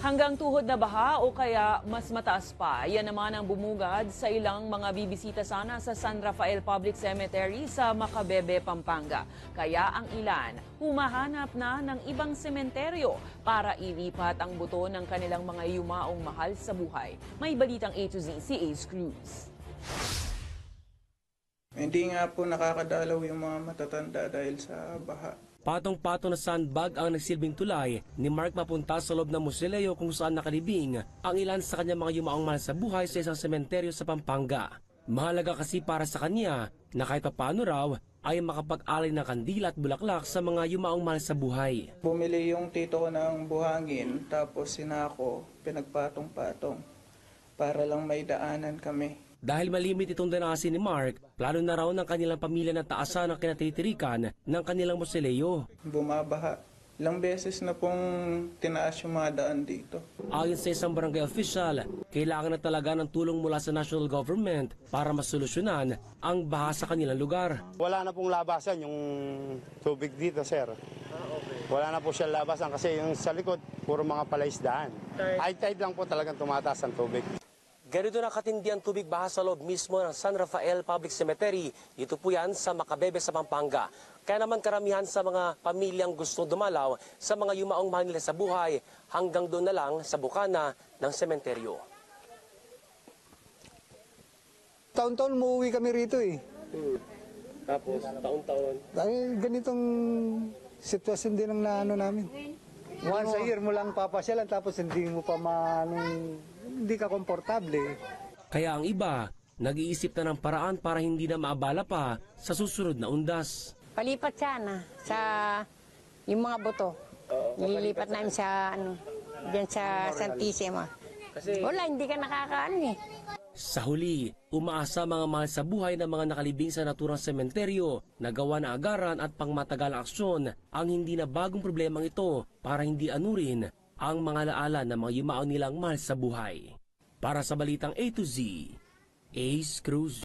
Hanggang tuhod na baha o kaya mas mataas pa, yan naman ang bumugad sa ilang mga bibisita sana sa San Rafael Public Cemetery sa Macabebe, Pampanga. Kaya ang ilan, humahanap na ng ibang sementeryo para ilipat ang buto ng kanilang mga yumaong mahal sa buhay. May balitang A to Z si Ace Cruz. Hindi nga po nakakadalaw yung mga matatanda dahil sa baha. Patong-patong na sandbag ang nagsilbing tulay ni Mark papunta sa loob ng musileo kung saan nakalibing ang ilan sa kanyang mga yumaong mahal sa buhay sa isang sementeryo sa Pampanga. Mahalaga kasi para sa kanya na kahit papaano raw ay makapag-alay ng kandila at bulaklak sa mga yumaong mahal sa buhay. Bumili yung tito ko ng buhangin tapos sinako, pinagpatong-patong para lang may daanan kami. Dahil malimit itong danasin ni Mark, plano na raw ng kanilang pamilya na taasan ang kinatitirikan ng kanilang musileo. Bumabaha. Ilang beses na pong tinaas yung mga daan dito. Ayon sa isang barangay official, kailangan na talaga ng tulong mula sa national government para masolusyonan ang baha sa kanilang lugar. Wala na pong labasan yung tubig dito, sir. Wala na po siya labasan kasi yung sa likod, puro mga palaisdaan. High tide lang po talagang tumataas ang tubig. Ganito na katindi ang tubig baha sa loob mismo ng San Rafael Public Cemetery. Ito po yan sa Macabebe sa Pampanga. Kaya naman karamihan sa mga pamilyang gustong dumalaw sa mga yumaong mahal nila sa buhay hanggang doon na lang sa bukana ng sementeryo. Taon-taon umuwi kami rito eh. Tapos taon-taon? Dahil ganitong sitwasyon din ang naano namin. Once a year mo lang papasyalan tapos hindi mo pa hindi ka komportable. Kaya ang iba, nag-iisip na ng paraan para hindi na maabala pa sa susunod na undas. Palipat sana sa yung mga buto. Nililipat namin sa diyan sa Santissima. Wala, hindi ka nakakaano eh. Sa huli, umaasa mga mahal sa buhay ng mga nakalibing sa naturang sementeryo na gawa na agaran at pangmatagalang aksyon ang hindi na bagong problemang ito para hindi anurin ang mga laala ng mga yumaon nilang mahal sa buhay. Para sa Balitang A to Z, Ace Cruz.